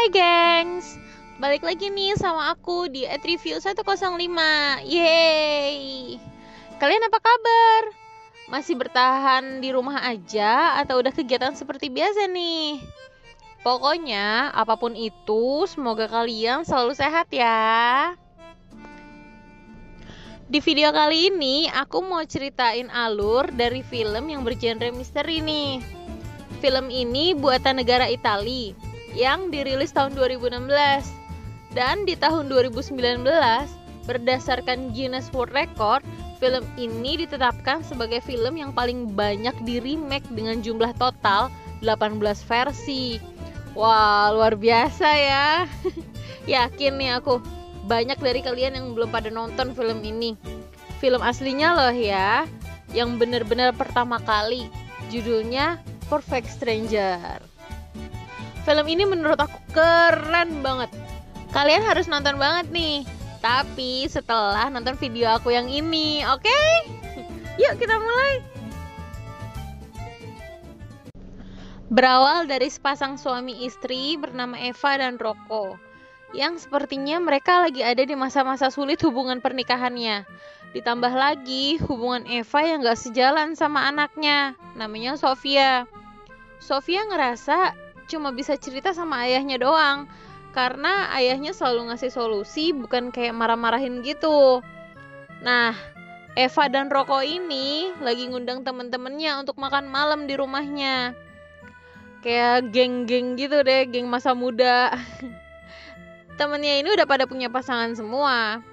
Hai gengs, balik lagi nih sama aku di @review 105. Yeay. Kalian apa kabar? Masih bertahan di rumah aja atau udah kegiatan seperti biasa nih? Pokoknya apapun itu, semoga kalian selalu sehat ya. Di video kali ini aku mau ceritain alur dari film yang bergenre misteri nih. Film ini buatan negara Italia yang dirilis tahun 2016 dan di tahun 2019 berdasarkan Guinness World Record, film ini ditetapkan sebagai film yang paling banyak di remake dengan jumlah total 18 versi. Wah, luar biasa ya. Yakin nih aku, banyak dari kalian yang belum pada nonton film ini. Film aslinya loh ya, yang bener-bener pertama kali. Judulnya Perfect Stranger. Film ini menurut aku keren banget. Kalian harus nonton banget nih. Tapi setelah nonton video aku yang ini, oke? Yuk kita mulai. Berawal dari sepasang suami istri bernama Eva dan Rocco, yang sepertinya mereka lagi ada di masa-masa sulit hubungan pernikahannya. Ditambah lagi hubungan Eva yang gak sejalan sama anaknya, namanya Sofia. Sofia ngerasa cuma bisa cerita sama ayahnya doang, karena ayahnya selalu ngasih solusi, bukan kayak marah-marahin gitu. Nah, Eva dan Rocco ini lagi ngundang temen-temennya untuk makan malam di rumahnya. Kayak geng-geng gitu deh, geng masa muda. Temennya ini udah pada punya pasangan semua.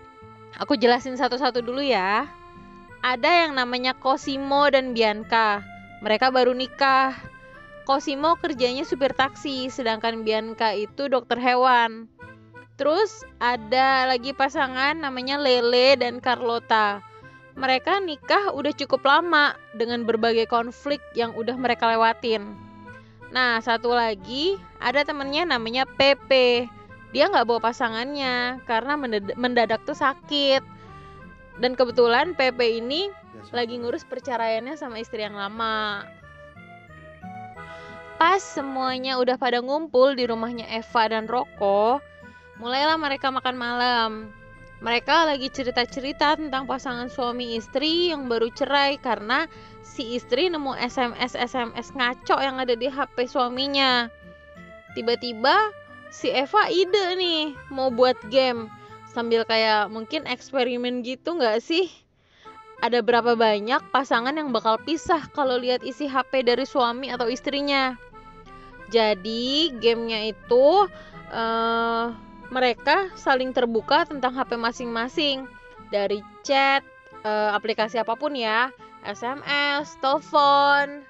Aku jelasin satu-satu dulu ya. Ada yang namanya Cosimo dan Bianca. Mereka baru nikah. Cosimo kerjanya supir taksi, sedangkan Bianca itu dokter hewan. Terus ada lagi pasangan namanya Lele dan Carlota. Mereka nikah udah cukup lama dengan berbagai konflik yang udah mereka lewatin. Nah, satu lagi ada temennya namanya Pepe. Dia nggak bawa pasangannya karena mendadak tuh sakit. Dan kebetulan Pepe ini lagi ngurus perceraiannya sama istri yang lama. Pas semuanya udah pada ngumpul di rumahnya Eva dan Rocco, mulailah mereka makan malam. Mereka lagi cerita-cerita tentang pasangan suami istri yang baru cerai karena si istri nemu SMS ngaco yang ada di HP suaminya. Tiba-tiba si Eva ide nih mau buat game sambil kayak mungkin eksperimen gitu nggak sih? Ada berapa banyak pasangan yang bakal pisah kalau lihat isi HP dari suami atau istrinya. Jadi gamenya itu mereka saling terbuka tentang HP masing-masing. Dari chat, aplikasi apapun ya, SMS, telepon,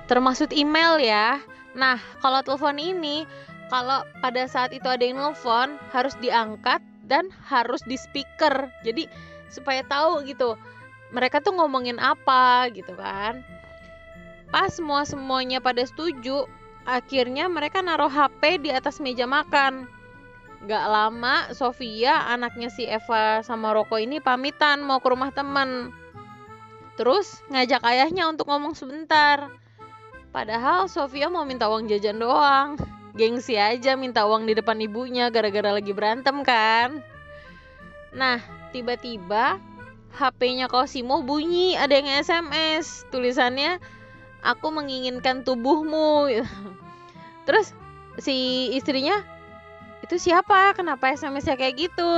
termasuk email ya. Nah, kalau telepon ini, kalau pada saat itu ada yang nelfon, harus diangkat dan harus di speaker. Jadi supaya tahu gitu mereka tuh ngomongin apa gitu kan. Pas semuanya pada setuju, akhirnya mereka naruh HP di atas meja makan. Gak lama Sofia, anaknya si Eva sama Rocco ini pamitan mau ke rumah teman. Terus ngajak ayahnya untuk ngomong sebentar. Padahal Sofia mau minta uang jajan doang. Gengsi aja minta uang di depan ibunya gara-gara lagi berantem kan. Nah, tiba-tiba HP-nya Cosimo bunyi, ada yang SMS. Tulisannya, "Aku menginginkan tubuhmu." Terus si istrinya, "Itu siapa? Kenapa SMS-nya kayak gitu?"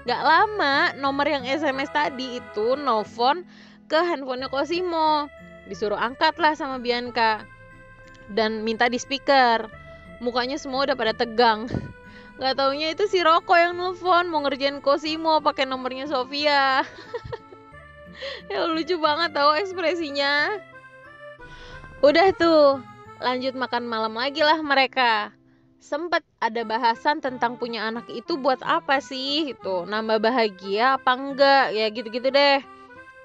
Gak lama nomor yang SMS tadi itu nelfon ke handphonenya Cosimo. Disuruh angkat lah sama Bianca dan minta di speaker. Mukanya semua udah pada tegang. Gak taunya itu si Rocco yang nelfon mau ngerjain Cosimo pakai nomornya Sofia. Ya lucu banget tau ekspresinya. Udah tuh, lanjut makan malam lagi lah mereka. Sempet ada bahasan tentang punya anak itu buat apa sih, itu nambah bahagia apa enggak, ya gitu-gitu deh.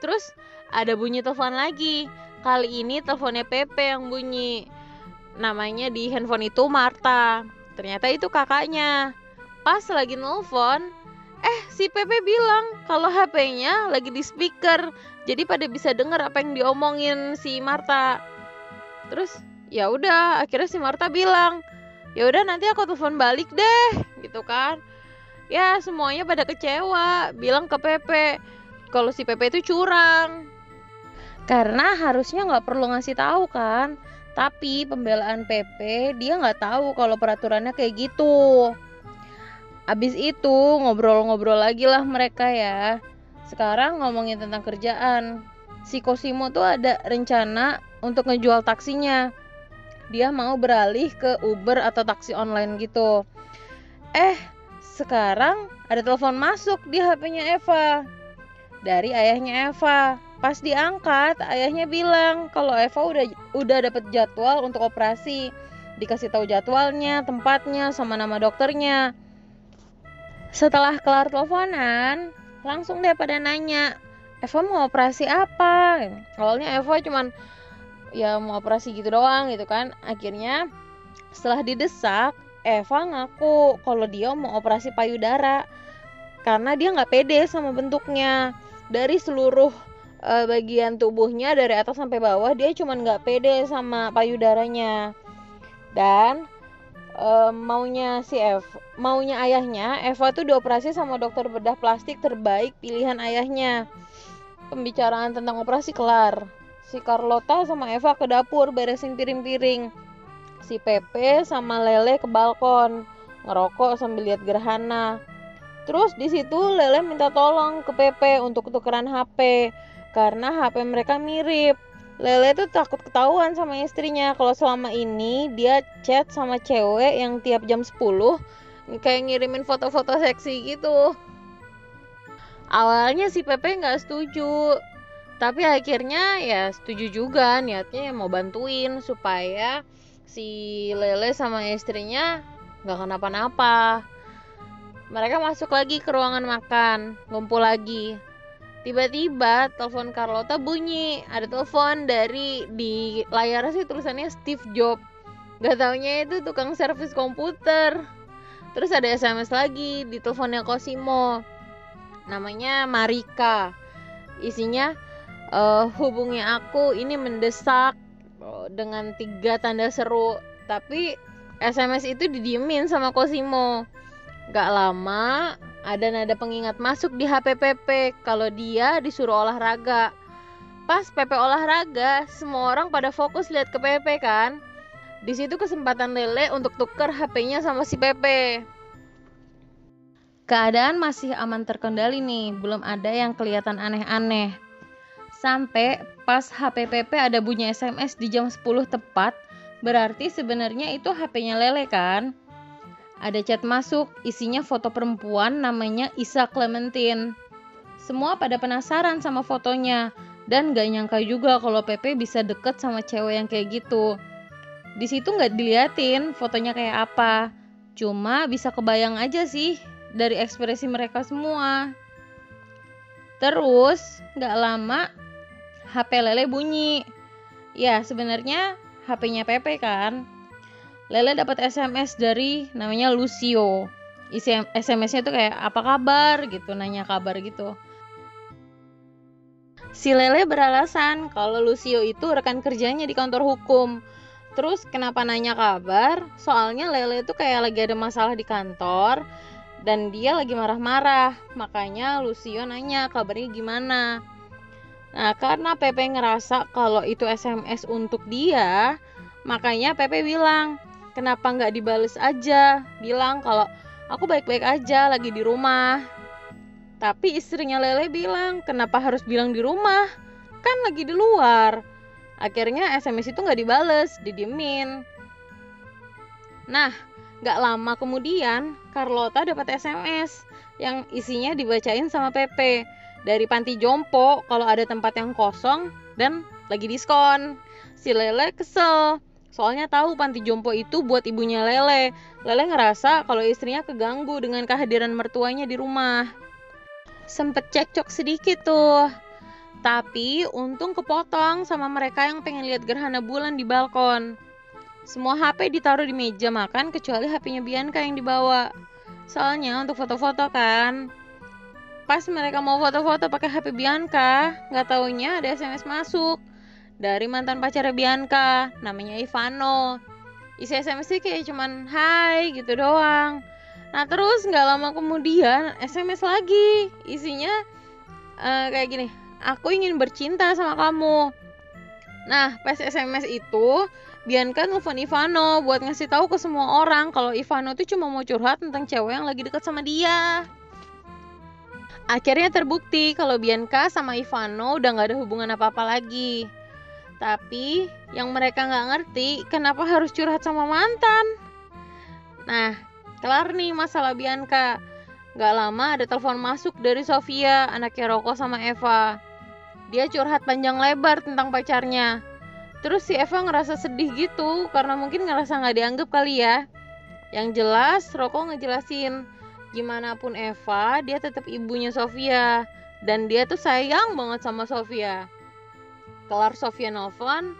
Terus ada bunyi telepon lagi. Kali ini teleponnya Pepe yang bunyi. Namanya di handphone itu Marta. Ternyata itu kakaknya. Pas lagi nelfon, si Pepe bilang kalau HP-nya lagi di speaker. Jadi pada bisa dengar apa yang diomongin si Marta. Terus ya udah, akhirnya si Marta bilang, Ya udah nanti aku telepon balik deh gitu kan. Ya semuanya pada kecewa, bilang ke Pepe kalau si Pepe itu curang. Karena harusnya nggak perlu ngasih tahu kan. Tapi pembelaan Pepe, dia nggak tahu kalau peraturannya kayak gitu. Abis itu ngobrol-ngobrol lagi lah mereka ya. Sekarang ngomongin tentang kerjaan. Si Cosimo tuh ada rencana untuk ngejual taksinya. Dia mau beralih ke Uber atau taksi online gitu. Sekarang ada telepon masuk di HP-nya Eva. Dari ayahnya Eva. Pas diangkat, ayahnya bilang kalau Eva udah dapet jadwal untuk operasi. Dikasih tahu jadwalnya, tempatnya, sama nama dokternya. Setelah kelar teleponan, langsung deh pada nanya, Eva mau operasi apa? Awalnya Eva cuman ya mau operasi gitu doang gitu kan. Akhirnya setelah didesak, Eva ngaku kalau dia mau operasi payudara karena dia nggak pede sama bentuknya. Dari seluruh bagian tubuhnya dari atas sampai bawah dia cuman nggak pede sama payudaranya. Dan maunya ayahnya, Eva tuh dioperasi sama dokter bedah plastik terbaik pilihan ayahnya. Pembicaraan tentang operasi kelar. Si Carlota sama Eva ke dapur beresin piring-piring. Si Pepe sama Lele ke balkon ngerokok sambil lihat gerhana. Terus di situ Lele minta tolong ke Pepe untuk tukeran HP karena HP mereka mirip. Lele tuh takut ketahuan sama istrinya kalau selama ini dia chat sama cewek yang tiap jam 10 kayak ngirimin foto-foto seksi gitu. Awalnya si Pepe nggak setuju, tapi akhirnya ya setuju juga, niatnya mau bantuin supaya si Lele sama istrinya nggak kenapa-napa. Mereka masuk lagi ke ruangan makan, ngumpul lagi. Tiba-tiba telepon Carlota bunyi. Ada telepon di layarnya sih tulisannya Steve Jobs. Gak taunya itu tukang servis komputer. Terus ada SMS lagi di teleponnya Cosimo. Namanya Marika. Isinya hubungi aku, ini mendesak, dengan 3 tanda seru. Tapi SMS itu didiemin sama Cosimo. Gak lama ada nada pengingat masuk di HP Pepe kalau dia disuruh olahraga. Pas Pepe olahraga, semua orang pada fokus lihat ke Pepe kan. Di situ kesempatan Lele untuk tuker HP-nya sama si Pepe. Keadaan masih aman terkendali nih, belum ada yang kelihatan aneh-aneh. Sampai pas HP Pepe ada bunyi SMS di jam 10 tepat, berarti sebenarnya itu HP-nya Lele kan? Ada chat masuk, isinya foto perempuan namanya Isa Clementine. Semua pada penasaran sama fotonya, dan gak nyangka juga kalau Pepe bisa deket sama cewek yang kayak gitu. Di situ gak diliatin fotonya kayak apa, cuma bisa kebayang aja sih dari ekspresi mereka semua. Terus gak lama HP Lele bunyi. Ya sebenarnya HP-nya Pepe kan. Lele dapat SMS dari namanya Lucio. Isi SMS-nya tuh kayak apa kabar gitu, nanya kabar gitu. Si Lele beralasan kalau Lucio itu rekan kerjanya di kantor hukum. Terus kenapa nanya kabar? Soalnya Lele tuh kayak lagi ada masalah di kantor dan dia lagi marah-marah. Makanya Lucio nanya kabarnya gimana. Nah, karena Pepe ngerasa kalau itu SMS untuk dia, makanya Pepe bilang, kenapa nggak dibales aja? Bilang kalau aku baik-baik aja, lagi di rumah. Tapi istrinya Lele bilang, kenapa harus bilang di rumah? Kan lagi di luar. Akhirnya SMS itu nggak dibales, didiemin. Nah, nggak lama kemudian, Carlota dapat SMS yang isinya dibacain sama Pepe. Dari panti jompo kalau ada tempat yang kosong dan lagi diskon. Si Lele kesel. Soalnya tahu panti jompo itu buat ibunya Lele. Lele ngerasa kalau istrinya keganggu dengan kehadiran mertuanya di rumah. Sempet cekcok sedikit tuh. Tapi untung kepotong sama mereka yang pengen lihat gerhana bulan di balkon. Semua HP ditaruh di meja makan kecuali HP-nya Bianca yang dibawa. Soalnya untuk foto-foto kan. Pas mereka mau foto-foto pakai HP Bianca, nggak taunya ada SMS masuk dari mantan pacarnya Bianca, namanya Ivano. Isi SMS sih kayak cuman hai gitu doang. Nah terus nggak lama kemudian SMS lagi, isinya kayak gini, aku ingin bercinta sama kamu. Nah pas SMS itu Bianca nelfon Ivano buat ngasih tahu ke semua orang kalau Ivano tuh cuma mau curhat tentang cewek yang lagi deket sama dia. Akhirnya terbukti kalau Bianca sama Ivano udah gak ada hubungan apa-apa lagi. Tapi yang mereka gak ngerti kenapa harus curhat sama mantan. Nah, kelar nih masalah Bianca. Gak lama ada telepon masuk dari Sofia, anaknya Roko sama Eva. Dia curhat panjang lebar tentang pacarnya. Terus si Eva ngerasa sedih gitu karena mungkin ngerasa gak dianggap kali ya. Yang jelas Roko ngejelasin gimana pun Eva, dia tetap ibunya Sofia dan dia tuh sayang banget sama Sofia. Kelar Sofia nelfon,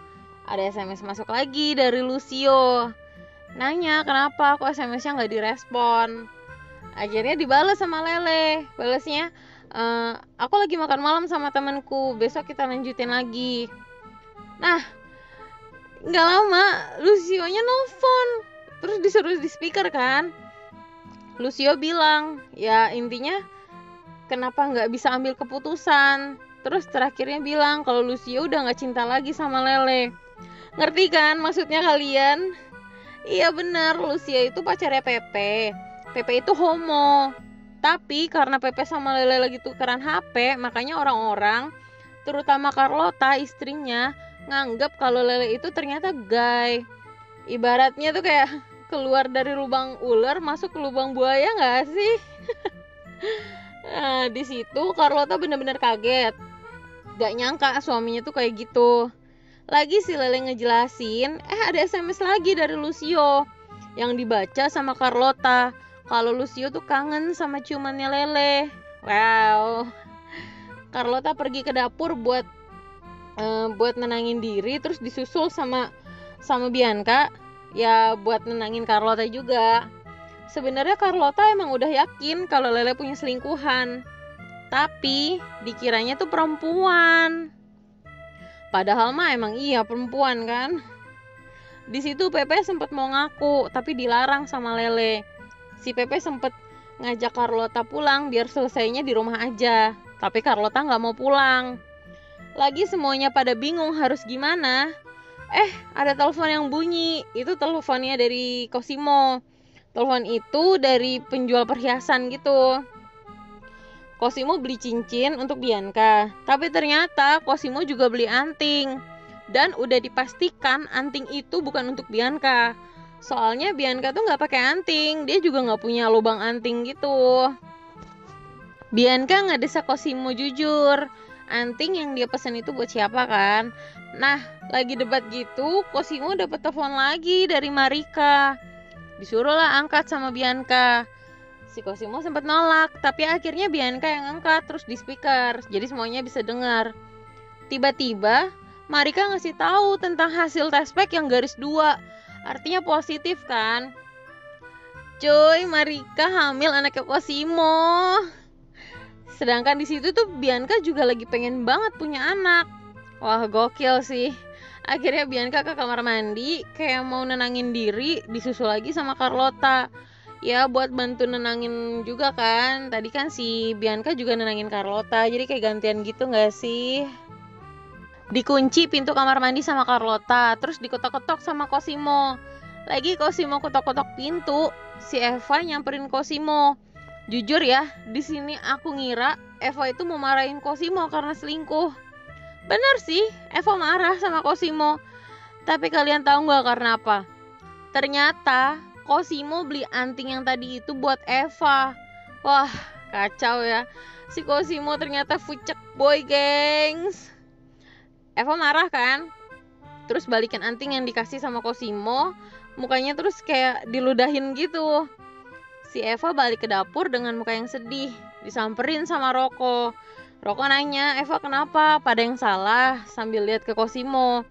ada SMS masuk lagi dari Lucio. Nanya kenapa kok SMS-nya nggak direspon. Akhirnya dibalas sama Lele. Balasnya, aku lagi makan malam sama temanku, besok kita lanjutin lagi. Nah, nggak lama Lucio-nya nelfon, terus disuruh di speaker kan. Lucio bilang, ya intinya kenapa nggak bisa ambil keputusan. Terus terakhirnya bilang kalau Lucio udah nggak cinta lagi sama Lele. Ngerti kan maksudnya kalian? Iya bener, Lucio itu pacarnya Pepe. Pepe itu homo. Tapi karena Pepe sama Lele lagi tukeran HP, makanya orang-orang, terutama Carlota istrinya, nganggap kalau Lele itu ternyata gay. Ibaratnya tuh kayak keluar dari lubang ular masuk ke lubang buaya nggak sih? Nah, di situ Carlota benar-benar kaget, gak nyangka suaminya tuh kayak gitu. Lagi si Lele ngejelasin, ada SMS lagi dari Lucio yang dibaca sama Carlota kalau Lucio tuh kangen sama ciumannya Lele. Wow. Carlota pergi ke dapur buat nenangin diri, terus disusul sama Bianca. Ya buat nenangin Carlota juga. Sebenarnya Carlota emang udah yakin kalau Lele punya selingkuhan, tapi dikiranya tuh perempuan. Padahal mah emang iya perempuan kan. Di situ Pepe sempet mau ngaku, tapi dilarang sama Lele. Si Pepe sempet ngajak Carlota pulang biar selesainya di rumah aja, tapi Carlota nggak mau pulang. Lagi semuanya pada bingung harus gimana. Ada telepon yang bunyi. Itu teleponnya dari Cosimo. Telepon itu dari penjual perhiasan gitu. Cosimo beli cincin untuk Bianca, tapi ternyata Cosimo juga beli anting. Dan udah dipastikan anting itu bukan untuk Bianca. Soalnya Bianca tuh nggak pakai anting, dia juga nggak punya lubang anting gitu. Bianca ngedesak Cosimo jujur. Anting yang dia pesan itu buat siapa kan? Nah, lagi debat gitu, Cosimo dapat telepon lagi dari Marika. Disuruhlah angkat sama Bianca. Si Cosimo sempat nolak, tapi akhirnya Bianca yang angkat terus di speaker, jadi semuanya bisa dengar. Tiba-tiba Marika ngasih tahu tentang hasil tes pack yang garis 2, artinya positif kan? Cuy, Marika hamil anaknya Cosimo. Sedangkan di situ tuh Bianca juga lagi pengen banget punya anak. Wah, gokil sih. Akhirnya Bianca ke kamar mandi, kayak mau nenangin diri, disusul lagi sama Carlota. Ya buat bantu nenangin juga kan. Tadi kan si Bianca juga nenangin Carlota, jadi kayak gantian gitu gak sih? Dikunci pintu kamar mandi sama Carlota, terus diketok-ketok sama Cosimo. Lagi Cosimo ketok-ketok pintu, si Eva nyamperin Cosimo. Jujur ya, di sini aku ngira Eva itu mau marahin Cosimo karena selingkuh. Bener sih, Eva marah sama Cosimo. Tapi kalian tahu nggak karena apa? Ternyata Cosimo beli anting yang tadi itu buat Eva. Wah, kacau ya. Si Cosimo ternyata fucek boy, gengs. Eva marah kan? Terus balikin anting yang dikasih sama Cosimo. Mukanya terus kayak diludahin gitu. Si Eva balik ke dapur dengan muka yang sedih, disamperin sama Roko. Roko nanya, Eva kenapa? Pada yang salah, sambil lihat ke Cosimo.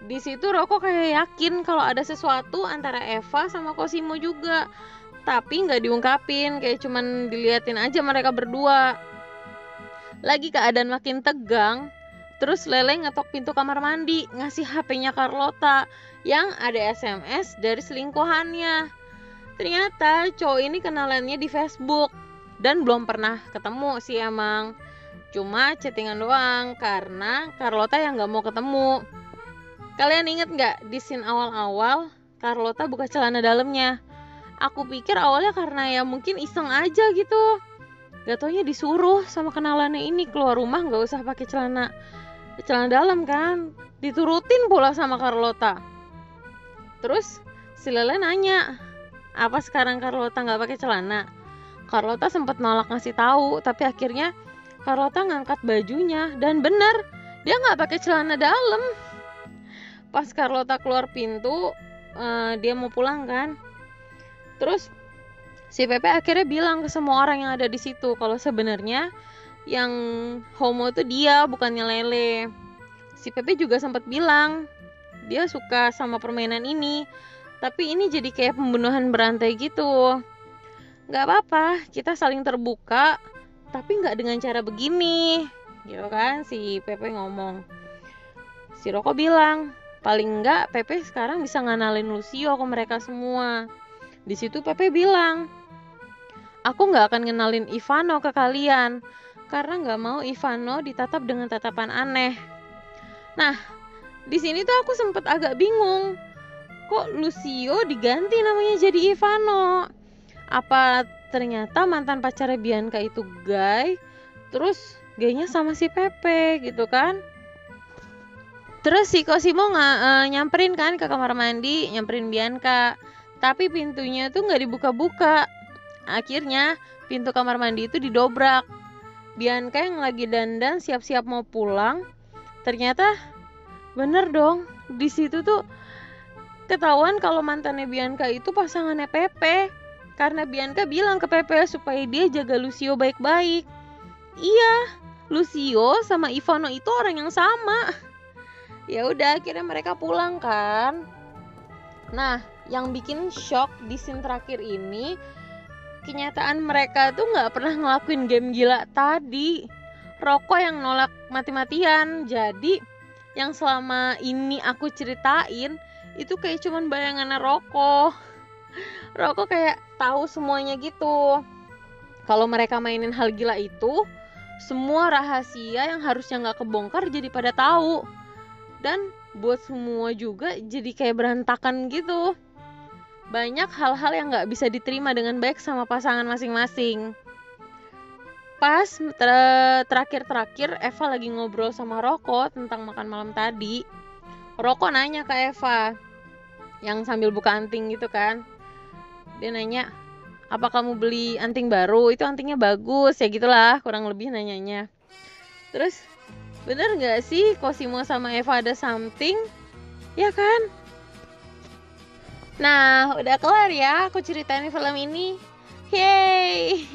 Di situ Roko kayak yakin kalau ada sesuatu antara Eva sama Cosimo juga, tapi nggak diungkapin, kayak cuman diliatin aja mereka berdua. Lagi keadaan makin tegang, Terus Lele ngetok pintu kamar mandi, ngasih HP-nya Carlota yang ada SMS dari selingkuhannya. Ternyata cowok ini kenalannya di Facebook dan belum pernah ketemu sih emang. Cuma chattingan doang karena Carlota yang gak mau ketemu. Kalian inget gak di scene awal-awal Carlota buka celana dalamnya? Aku pikir awalnya karena ya mungkin iseng aja gitu. Gak taunya disuruh sama kenalannya ini keluar rumah gak usah pakai celana dalam kan. Diturutin pula sama Carlota. Terus si Lele nanya, apa sekarang Carlota gak pakai celana? Carlota sempat nolak ngasih tahu, tapi akhirnya Carlota ngangkat bajunya dan bener dia gak pakai celana dalam. Pas Carlota keluar pintu, dia mau pulang kan. Terus si Pepe akhirnya bilang ke semua orang yang ada di situ kalau sebenarnya yang homo itu dia, bukannya Lele. Si Pepe juga sempat bilang dia suka sama permainan ini, tapi ini jadi kayak pembunuhan berantai gitu. Gak apa-apa, kita saling terbuka, tapi gak dengan cara begini, gitu kan si Pepe ngomong. Si Roko bilang, paling enggak Pepe sekarang bisa ngenalin Lucio ke mereka semua. Di situ Pepe bilang, aku nggak akan ngenalin Ivano ke kalian karena nggak mau Ivano ditatap dengan tatapan aneh. Nah, di sini tuh aku sempet agak bingung, kok Lucio diganti namanya jadi Ivano? Apa ternyata mantan pacarnya Bianca itu gay, terus gaynya sama si Pepe gitu kan? Terus si Cosimo nyamperin kan ke kamar mandi, nyamperin Bianca, tapi pintunya tuh nggak dibuka-buka. Akhirnya pintu kamar mandi itu didobrak. Bianca yang lagi dandan siap-siap mau pulang, ternyata bener dong, di situ tuh ketahuan kalau mantannya Bianca itu pasangannya Pepe. Karena Bianca bilang ke Pepe supaya dia jaga Lucio baik-baik. Iya, Lucio sama Ivano itu orang yang sama. Ya udah, akhirnya mereka pulang kan. Nah, yang bikin shock di scene terakhir ini, kenyataan mereka tuh nggak pernah ngelakuin game gila tadi. Roko yang nolak mati-matian. Jadi yang selama ini aku ceritain itu kayak cuman bayangannya Roko. Roko kayak tahu semuanya gitu. Kalau mereka mainin hal gila itu, semua rahasia yang harusnya nggak kebongkar jadi pada tahu. Dan buat semua juga jadi kayak berantakan gitu. Banyak hal-hal yang gak bisa diterima dengan baik sama pasangan masing-masing. Pas terakhir-terakhir Eva lagi ngobrol sama Roko tentang makan malam tadi. Roko nanya ke Eva yang sambil buka anting gitu kan. Dia nanya, apa kamu beli anting baru? Itu antingnya bagus ya gitulah, kurang lebih nanyanya. Terus, bener gak sih Cosimo sama Eva ada something? Ya kan? Nah, udah kelar ya aku ceritain film ini. Yeay.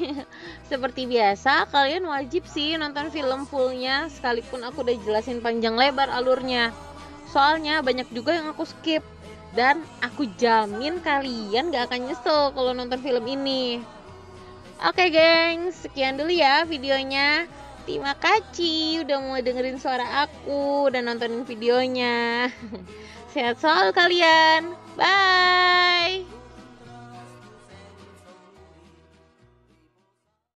Seperti biasa, kalian wajib sih nonton film fullnya, sekalipun aku udah jelasin panjang lebar alurnya. Soalnya banyak juga yang aku skip. Dan aku jamin kalian gak akan nyesel kalau nonton film ini. Oke gengs, sekian dulu ya videonya. Terima kasih udah mau dengerin suara aku dan nontonin videonya. Sehat selalu kalian. Bye.